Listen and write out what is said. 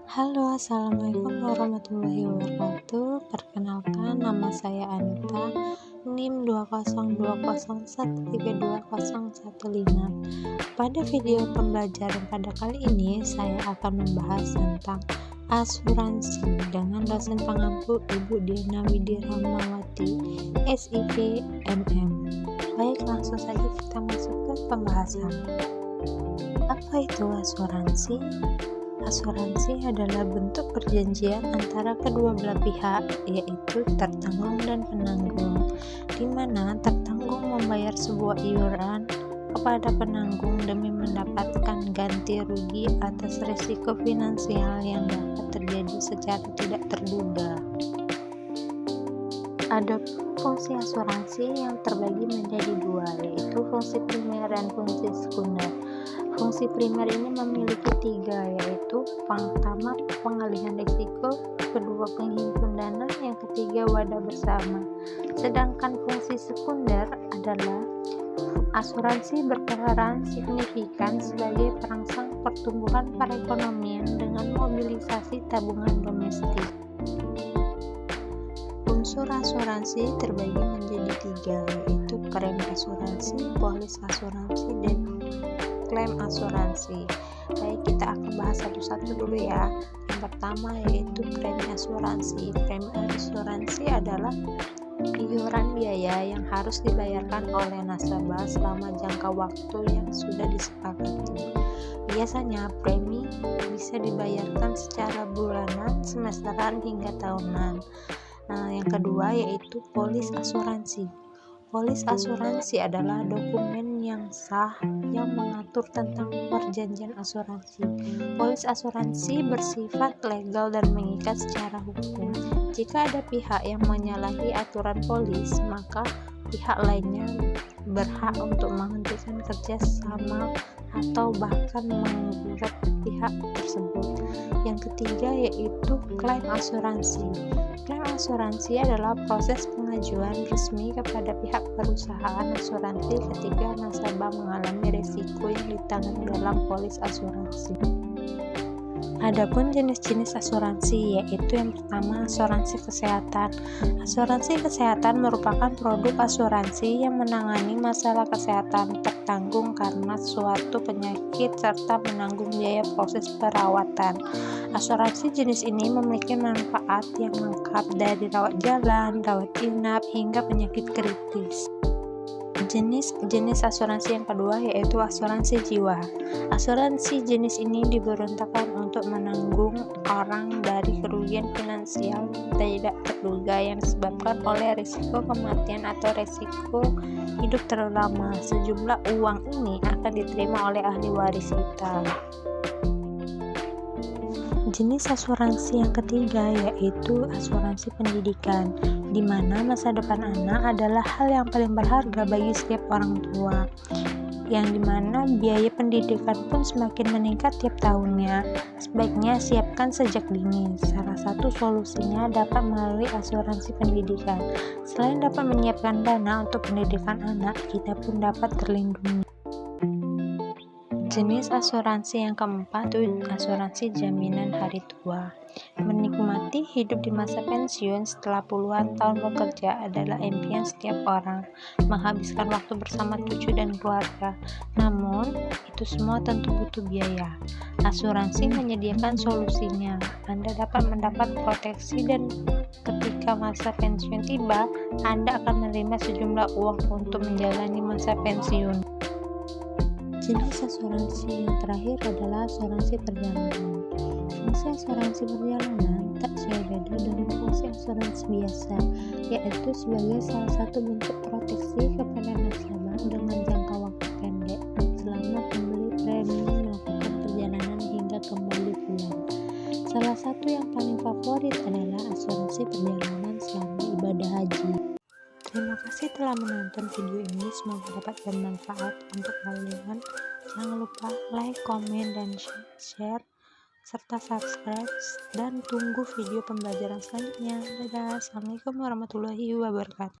Halo, assalamualaikum warahmatullahi wabarakatuh. Perkenalkan, nama saya Anita, NIM 20201322015. Pada video pembelajaran pada kali ini, saya akan membahas tentang asuransi dengan dosen pengampu Ibu Diana Widiramawati, SIP MM. Baik, langsung saja kita masuk ke pembahasan. Apa itu asuransi? Asuransi adalah bentuk perjanjian antara kedua belah pihak, yaitu tertanggung dan penanggung, di mana tertanggung membayar sebuah iuran kepada penanggung demi mendapatkan ganti rugi atas risiko finansial yang dapat terjadi secara tidak terduga. Ada fungsi asuransi yang terbagi menjadi dua, yaitu fungsi primer dan fungsi sekunder. Fungsi primer ini memiliki tiga, yaitu pertama pengalihan risiko, kedua penghimpun dana, yang ketiga wadah bersama. Sedangkan fungsi sekunder adalah asuransi berperan signifikan sebagai perangsang pertumbuhan perekonomian dengan mobilisasi tabungan domestik. Unsur asuransi terbagi menjadi tiga, yaitu premi asuransi, polis asuransi, dan klaim asuransi. Baik, kita akan bahas satu-satu dulu ya. Yang pertama yaitu premi asuransi. Premi asuransi adalah iuran biaya yang harus dibayarkan oleh nasabah selama jangka waktu yang sudah disepakati. Biasanya premi bisa dibayarkan secara bulanan, semesteran, hingga tahunan. Yang kedua yaitu polis asuransi. Polis asuransi adalah dokumen yang sah yang mengatur tentang perjanjian asuransi. Polis asuransi bersifat legal dan mengikat secara hukum. Jika ada pihak yang menyalahi aturan polis, maka pihak lainnya berhak untuk menghentikan kerjasama atau bahkan menggugat pihak tersebut. Yang ketiga yaitu klaim asuransi. Klaim asuransi adalah proses pengajuan resmi kepada pihak perusahaan asuransi ketika nasabah mengalami risiko yang ditanggung dalam polis asuransi. Adapun jenis-jenis asuransi, yaitu yang pertama asuransi kesehatan. Asuransi kesehatan merupakan produk asuransi yang menangani masalah kesehatan tertanggung karena suatu penyakit serta menanggung biaya proses perawatan. Asuransi jenis ini memiliki manfaat yang lengkap dari rawat jalan, rawat inap, hingga penyakit kritis. Jenis asuransi yang kedua yaitu asuransi jiwa. Asuransi jenis ini diberuntukkan untuk menanggung orang dari kerugian finansial tidak terduga yang disebabkan oleh risiko kematian atau risiko hidup terlalu lama. Sejumlah uang ini akan diterima oleh ahli waris kita. Jenis asuransi yang ketiga yaitu asuransi pendidikan, di mana masa depan anak adalah hal yang paling berharga bagi setiap orang tua, yang dimana biaya pendidikan pun semakin meningkat tiap tahunnya. Sebaiknya siapkan sejak dini. Salah satu solusinya dapat melalui asuransi pendidikan. Selain dapat menyiapkan dana untuk pendidikan anak, kita pun dapat terlindungi. Jenis asuransi yang keempat itu asuransi jaminan hari tua. Menikmati hidup di masa pensiun setelah puluhan tahun bekerja adalah impian setiap orang, menghabiskan waktu bersama cucu dan keluarga. Namun, itu semua tentu butuh biaya. Asuransi menyediakan solusinya. Anda dapat mendapat proteksi dan ketika masa pensiun tiba, Anda akan menerima sejumlah uang untuk menjalani masa pensiun. Jenis asuransi yang terakhir adalah asuransi perjalanan. Fungsi asuransi perjalanan tak jauh beda dengan fungsi asuransi biasa, yaitu sebagai salah satu bentuk proteksi kepada nasabah dengan jangka waktu pendek selama pembeli premi melakukan perjalanan hingga kembali pulang. Salah satu yang paling favorit adalah asuransi perjalanan selama ibadah haji. Terima kasih telah menonton video ini, semoga dapat bermanfaat untuk kalian. Jangan lupa like, komen, dan share, serta subscribe, dan tunggu video pembelajaran selanjutnya. Dadah, assalamualaikum warahmatullahi wabarakatuh.